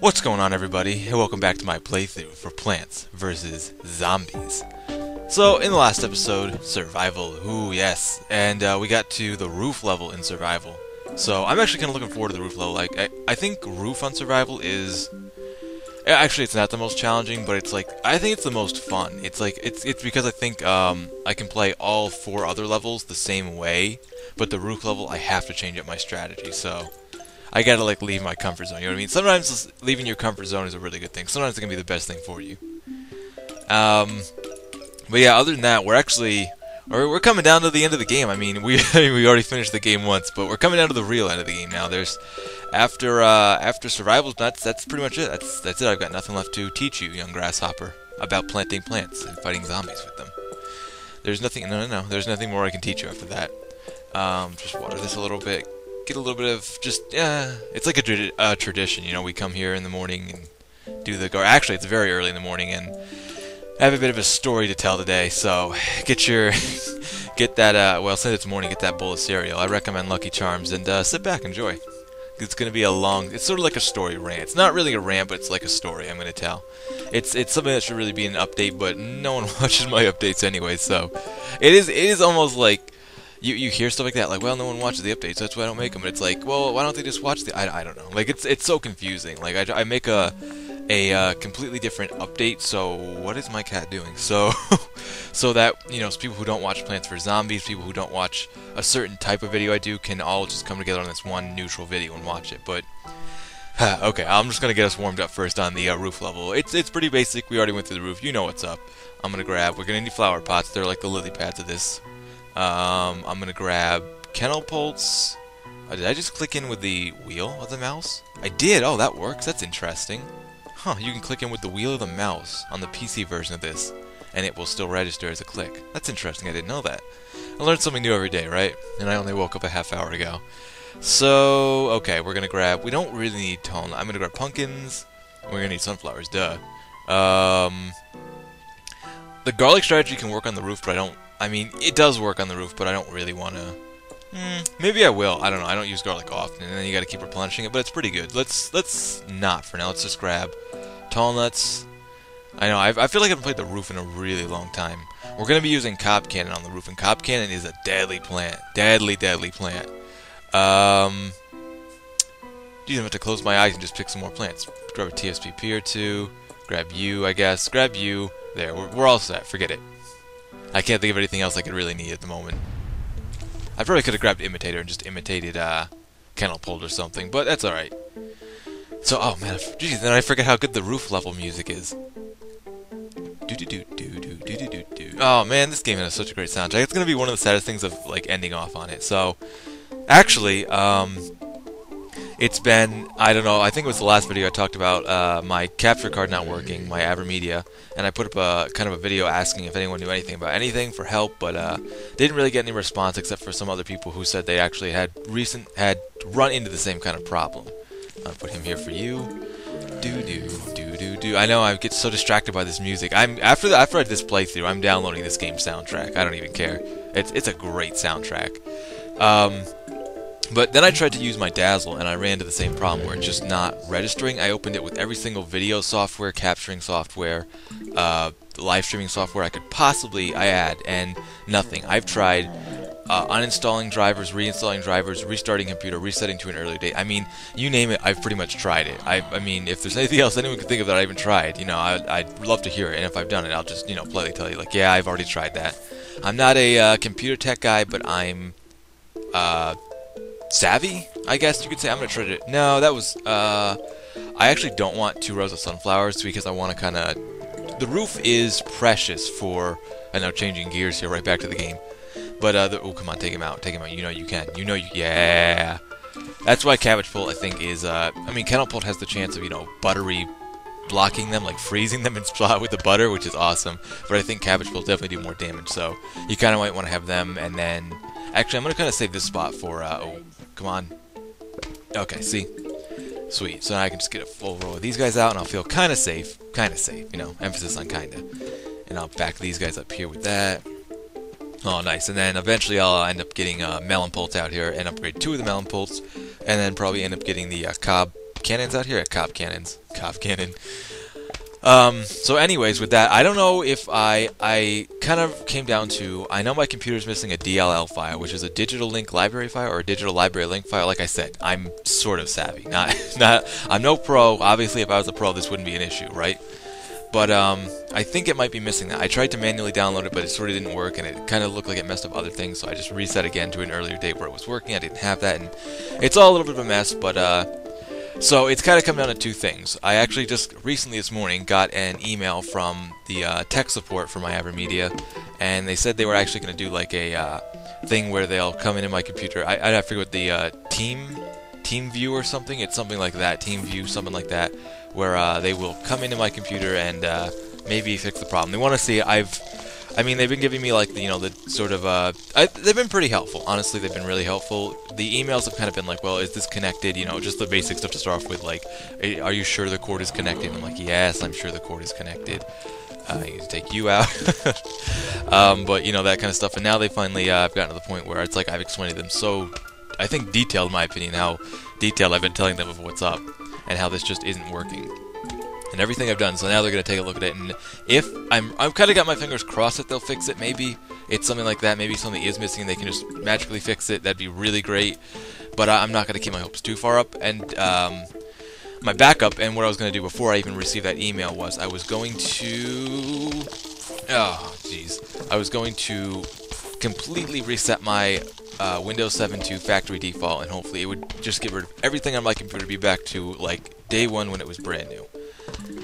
What's going on, everybody, and welcome back to my playthrough for Plants vs. Zombies. So, in the last episode, survival, ooh yes, and we got to the roof level in survival. So, I'm actually kind of looking forward to the roof level. Like, I think roof on survival is... Actually, it's not the most challenging, but it's like, I think it's the most fun. It's like, it's because I think I can play all 4 other levels the same way, but the roof level, I have to change up my strategy, so... I gotta, like, leave my comfort zone, you know what I mean? Sometimes leaving your comfort zone is a really good thing. Sometimes it can be the best thing for you. But yeah, other than that, we're coming down to the end of the game. I mean, we already finished the game once, but we're coming down to the real end of the game now. There's, after survival's nuts, that's pretty much it. That's it. I've got nothing left to teach you, young grasshopper, about planting plants and fighting zombies with them. There's nothing, no, there's nothing more I can teach you after that. Just water this a little bit. Get a little bit of just, it's like a tradition, you know, we come here in the morning and do the garden. Actually, it's very early in the morning, and I have a bit of a story to tell today, so get that, well, since it's morning, get that bowl of cereal. I recommend Lucky Charms, and sit back, enjoy. It's going to be it's sort of like a story rant. It's not really a rant, but it's like a story I'm going to tell. It's something that should really be an update, but no one watches my updates anyway, so it is almost like, You hear stuff like that, like, well, no one watches the updates, so that's why I don't make them. But it's like, well, why don't they just watch the... I don't know. Like, it's so confusing. Like, I make a completely different update, so what is my cat doing? So, so that, you know, people who don't watch Plants vs. Zombies, people who don't watch a certain type of video I do, can all just come together on this one neutral video and watch it. But, okay, I'm just going to get us warmed up first on the roof level. It's pretty basic. We already went through the roof. You know what's up. We're going to need flower pots. They're like the lily pads of this. I'm gonna grab kennel bolts. Did I just click in with the wheel of the mouse? I did! Oh, that works. That's interesting. Huh, you can click in with the wheel of the mouse on the PC version of this, and it will still register as a click. That's interesting. I didn't know that. I learn something new every day, right? And I only woke up a half hour ago. So, okay, we're gonna grab... We don't really need tone. I'm gonna grab pumpkins. We're gonna need sunflowers, duh. The garlic strategy can work on the roof, but I mean, it does work on the roof, but I don't really want to... maybe I will. I don't know. I don't use garlic often, and then you got to keep replenishing it, but it's pretty good. Let's not for now. Let's just grab tall nuts. I know, I feel like I haven't played the roof in a really long time. We're going to be using cob cannon on the roof, and cob cannon is a deadly plant. Deadly plant. Geez, I'm going to close my eyes and just pick some more plants. Grab a TSPP or two. Grab you, I guess. Grab you. There, we're all set. Forget it. I can't think of anything else I could really need at the moment. I probably could have grabbed Imitator and just imitated Kennel Polt or something, but that's alright. So, oh man, geez, then I forget how good the roof level music is. Oh man, this game has such a great soundtrack. It's gonna be one of the saddest things of like ending off on it. So, actually, it's been, I don't know, I think it was the last video I talked about my capture card not working, my AverMedia, and I put up a kind of a video asking if anyone knew anything about anything for help, but didn't really get any response except for some other people who said they actually had run into the same kind of problem. I'll put him here for you. I know I get so distracted by this music. After this playthrough, I'm downloading this game's soundtrack. I don't even care. It's a great soundtrack. But then I tried to use my Dazzle, and I ran into the same problem where it's just not registering. I opened it with every single video software, capturing software, live streaming software I could possibly add, and nothing. I've tried uninstalling drivers, reinstalling drivers, restarting computer, resetting to an earlier date. I mean, you name it, I've pretty much tried it. I mean, if there's anything else anyone can think of that I haven't tried, you know, I'd love to hear it, and if I've done it, I'll just, you know, politely tell you, like, yeah, I've already tried that. I'm not a computer tech guy, but I'm savvy, I guess you could say. I'm gonna try to... No, that was... I actually don't want 2 rows of sunflowers because I want to kind of... The roof is precious for... I know, changing gears here, right back to the game. But, oh, come on, take him out. Take him out. You know you can. You know you... Yeah! That's why Cabbage Polt, I think, is... I mean, Kennel Polt has the chance of, you know, buttery blocking them, like freezing them in spot with the butter, which is awesome. But I think Cabbage Polt definitely do more damage, so you kind of might want to have them, and then... Actually, I'm going to kind of save this spot for... oh, come on. Okay, see? Sweet. So now I can just get a full row of these guys out, and I'll feel kind of safe. Kind of safe, you know. Emphasis on kinda. And I'll back these guys up here with that. Oh, nice. And then eventually I'll end up getting melon Polts out here and upgrade 2 of the melon Polts. And then probably end up getting the cob cannons out here at cob cannons. Cop Cannon. So anyways, with that, I don't know if I kind of came down to, I know my computer's missing a DLL file, which is a digital link library file, or a digital library link file. Like I said, I'm sort of savvy. I'm no pro. Obviously, if I was a pro, this wouldn't be an issue, right? But I think it might be missing that. I tried to manually download it, but it sort of didn't work, and it kind of looked like it messed up other things, so I just reset again to an earlier date where it was working. I didn't have that, and it's all a little bit of a mess, but so it's kind of come down to two things. I actually just recently this morning got an email from the tech support for my AverMedia, and they said they were actually going to do like a thing where they'll come into my computer. I'd have to figure out the Team View or something. It's something like that, Team View, something like that, where they will come into my computer and maybe fix the problem. They want to see I mean, they've been giving me like the sort of they've been pretty helpful. Honestly, they've been really helpful. The emails have kind of been like, well, is this connected? Just the basic stuff to start off with, like, are you sure the cord is connected? And I'm like, yes, I'm sure the cord is connected. I need to take you out. But that kind of stuff. And now they finally have gotten to the point where it's like I've explained to them so, I think, detailed, in my opinion, how detailed I've been telling them of what's up and how this just isn't working. And everything I've done, so now they're going to take a look at it, and if I've kind of got my fingers crossed that they'll fix it. Maybe it's something like that, maybe something is missing and they can just magically fix it. That'd be really great, but I'm not going to keep my hopes too far up. And my backup, and what I was going to do before I even received that email, was I was going to I was going to completely reset my Windows 7 to factory default, and hopefully it would just get rid of everything on my computer, be back to like day one when it was brand new.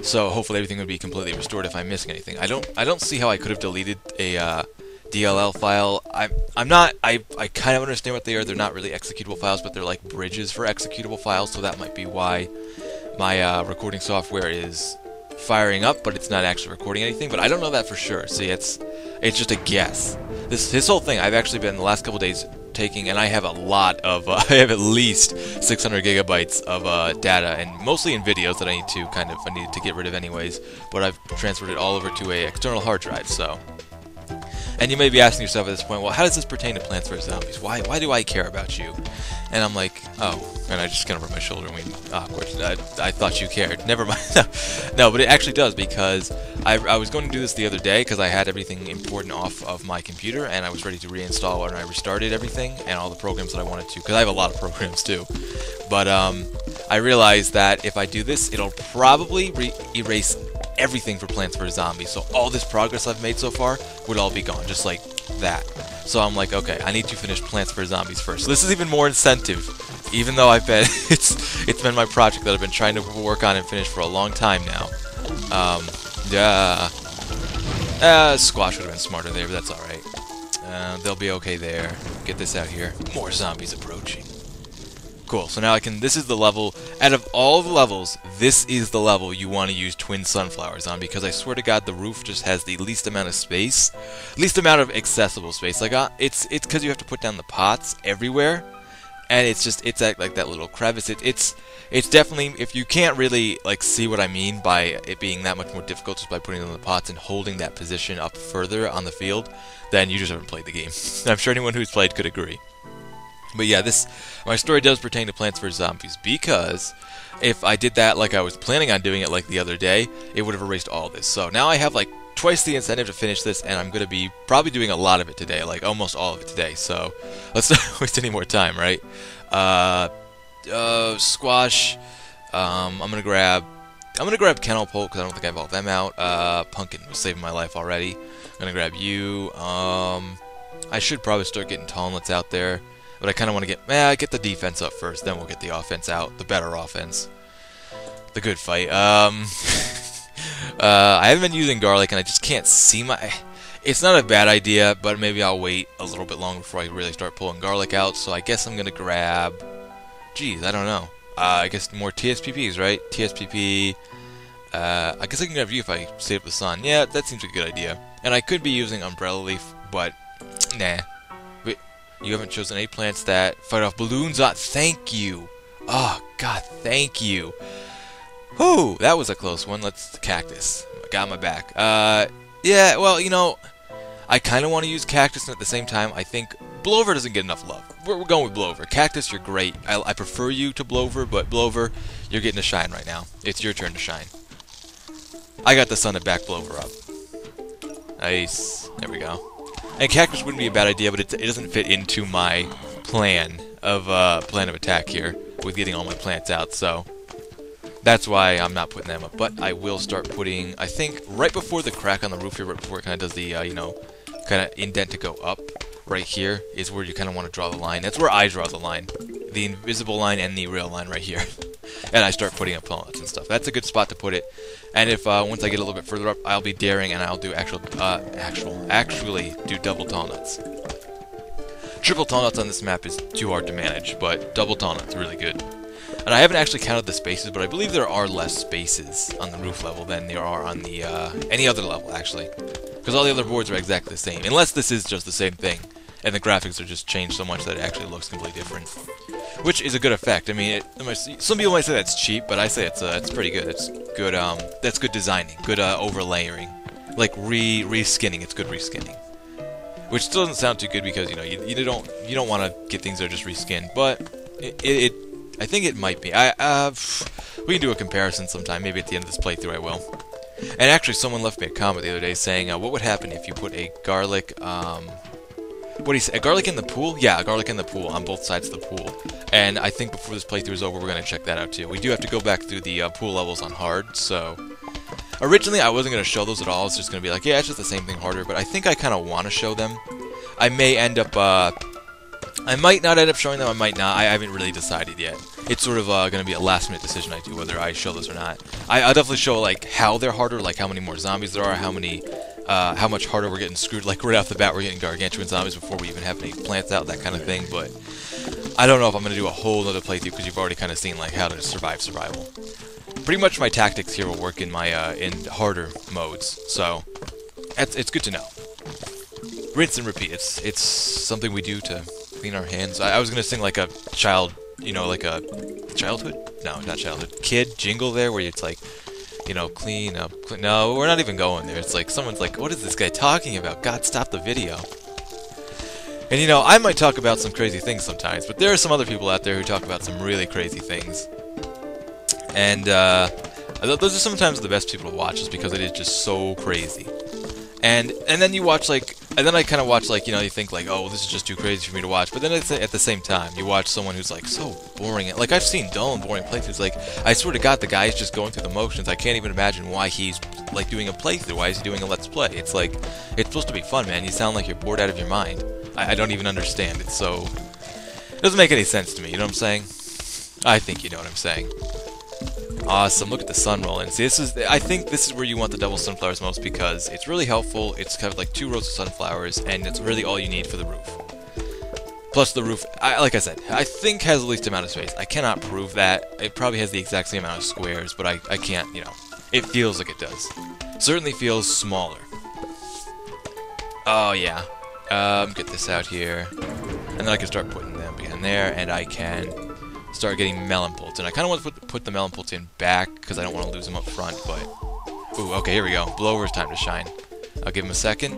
So hopefully everything would be completely restored if I'm missing anything. I don't see how I could have deleted a DLL file. I kind of understand what they are. They're not really executable files, but they're like bridges for executable files, so that might be why my recording software is firing up, but it's not actually recording anything. But I don't know that for sure. See, it's just a guess. This whole thing, I've actually been the last couple days taking, and I have a lot of, I have at least 600 gigabytes of data, and mostly in videos that I need to get rid of anyways, but I've transferred it all over to a external hard drive, so. And you may be asking yourself at this point, well, how does this pertain to Plants vs. Zombies? Why do I care about you? And I'm like, oh, and I just kind of rub my shoulder and of course, I thought you cared. Never mind. No, but it actually does, because I was going to do this the other day because I had everything important off of my computer, and I was ready to reinstall it, and I restarted everything and all the programs that I wanted to, because I have a lot of programs too. But I realized that if I do this, it'll probably erase everything for Plants vs. Zombies, so all this progress I've made so far would all be gone, just like that. So I'm like, okay, I need to finish Plants vs. Zombies first. So this is even more incentive, even though I've been it's been my project that I've been trying to work on and finish for a long time now. Squash would have been smarter there, but that's alright. They'll be okay there. Get this out here. More zombies approaching. Cool, so now this is the level, out of all the levels, this is the level you want to use twin sunflowers on, because I swear to God, the roof just has the least amount of space, least amount of accessible space. Like, it's because you have to put down the pots everywhere, and it's at like that little crevice. It's definitely, if you can't really like see what I mean by it being that much more difficult just by putting them in the pots and holding that position up further on the field, then you just haven't played the game. I'm sure anyone who's played could agree. But yeah, my story does pertain to Plants vs. Zombies, because if I did that like I was planning on doing it like the other day, it would have erased all this. So now I have like twice the incentive to finish this, and I'm going to be probably doing a lot of it today, like almost all of it today. So let's not waste any more time, right? Squash. I'm gonna grab Kennel Pole because I don't think I have all of them out. Pumpkin was saving my life already. I'm gonna grab you. I should probably start getting Talonlets out there. But I kind of want to get the defense up first, then we'll get the offense out, the better offense. The good fight. I haven't been using garlic, and I just can't see it's not a bad idea, but maybe I'll wait a little bit longer before I really start pulling garlic out, so I guess I'm going to grab... Geez, I don't know. I guess more TSPPs, right? TSPP... I guess I can grab you if I stay up the sun. Yeah, that seems like a good idea. And I could be using Umbrella Leaf, but... Nah. You haven't chosen any plants that fight off balloons. Thank you. Oh, God, thank you. Whew, that was a close one. Let's cactus. Got my back. Yeah, well, I kind of want to use cactus, and at the same time, I think Blover doesn't get enough love. We're going with Blover. Cactus, you're great. I prefer you to Blover, but Blover, you're getting to shine right now. It's your turn to shine. I got the sun to back Blover up. Nice. There we go. And Cactus wouldn't be a bad idea, but it doesn't fit into my plan of attack here with getting all my plants out, so that's why I'm not putting them up. But I will start putting, I think, right before the crack on the roof here, right before it kind of does the, you know, kind of indent to go up, right here is where you kind of want to draw the line. That's where I draw the line. The invisible line and the real line right here. And I start putting up walnuts and stuff. That's a good spot to put it. And if once I get a little bit further up, I'll be daring and I'll do actually do double tall nuts. Triple tall nuts on this map is too hard to manage, but double tall nuts really good. And I haven't actually counted the spaces, but I believe there are less spaces on the roof level than there are on the any other level actually, because all the other boards are exactly the same, unless this is just the same thing, and the graphics are just changed so much that it actually looks completely different, which is a good effect. I mean, some people might say that's cheap, but I say it's pretty good. It's good. That's good designing, good overlaying, like reskinning. It's good reskinning, which still doesn't sound too good because you know you don't want to get things that are just reskinned, but I think it might be. We can do a comparison sometime. Maybe at the end of this playthrough I will. And actually, someone left me a comment the other day saying, what would happen if you put a garlic, what do you say, a garlic in the pool? Yeah, a garlic in the pool on both sides of the pool. And I think before this playthrough is over, we're going to check that out too. We do have to go back through the pool levels on hard, so originally I wasn't going to show those at all. It's just going to be like, yeah, it's just the same thing harder, but I think I kind of want to show them. I may end up, I might not end up showing them, I might not. I haven't really decided yet. It's sort of going to be a last-minute decision I do whether I show this or not. I'll definitely show like how they're harder, like how many more zombies there are, how much harder we're getting screwed. Like right off the bat, we're getting gargantuan zombies before we even have any plants out, that kind of thing. But I don't know if I'm going to do a whole other playthrough because you've already kind of seen like how to survive survival. Pretty much my tactics here will work in my in harder modes, so it's good to know. Rinse and repeat. It's something we do to clean our hands. I was gonna sing like a child, you know, like a childhood? No, not childhood. Kid jingle there, where it's like, you know, clean up. No, we're not even going there. It's like someone's like, what is this guy talking about? God, stop the video. And you know, I might talk about some crazy things sometimes, but there are some other people out there who talk about some really crazy things. And those are sometimes the best people to watch, just because it is just so crazy. And then you watch like, and then I kind of watch like, you know, you think like, oh, this is just too crazy for me to watch. But then at the same time, you watch someone who's like so boring. Like I've seen dull and boring playthroughs. Like I swear to God, the guy is just going through the motions. I can't even imagine why he's like doing a playthrough. Why is he doing a let's play? It's like, it's supposed to be fun, man. You sound like you're bored out of your mind. I don't even understand. It's so, it doesn't make any sense to me. You know what I'm saying? I think you know what I'm saying. Awesome, look at the sun rolling. See, I think this is where you want the double sunflowers most because it's really helpful. It's kind of like 2 rows of sunflowers, and it's really all you need for the roof. Plus the roof, like I said, I think has the least amount of space. I cannot prove that. It probably has the exact same amount of squares, but I can't, you know. It feels like it does. Certainly feels smaller. Oh, yeah. Get this out here. And then I can start putting them in there, and I can start getting melon pults. And I kind of want to put the melon pults in back because I don't want to lose them up front, but ooh, okay, here we go. Blower's time to shine. I'll give him a second.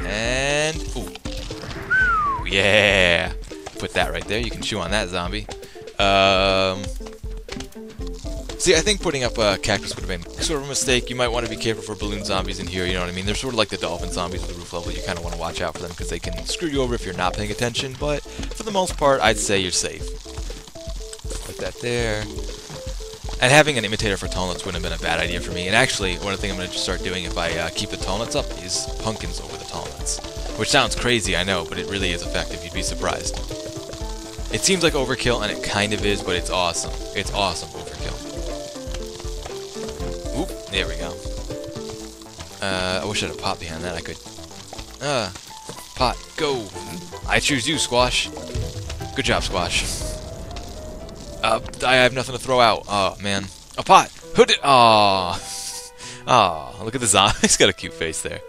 And ooh. Yeah. Put that right there. You can chew on that, zombie. See, I think putting up a cactus would have been sort of a mistake. You might want to be careful for balloon zombies in here, you know what I mean? They're sort of like the dolphin zombies with the roof level. You kind of want to watch out for them because they can screw you over if you're not paying attention, but for the most part, I'd say you're safe. Put that there. And having an imitator for tall nuts wouldn't have been a bad idea for me. And actually, one of the things I'm going to start doing if I keep the tall nuts up is pumpkins over the tall nuts. Which sounds crazy, I know, but it really is effective. You'd be surprised. It seems like overkill, and it kind of is, but it's awesome. It's awesome overkill. Oop, there we go. I wish I had a pot behind that. I could. Pot, go. I choose you, Squash. Good job, Squash. I have nothing to throw out. Oh, man. A pot. Who did? Aw. Aw, look at the zombie. He's got a cute face there.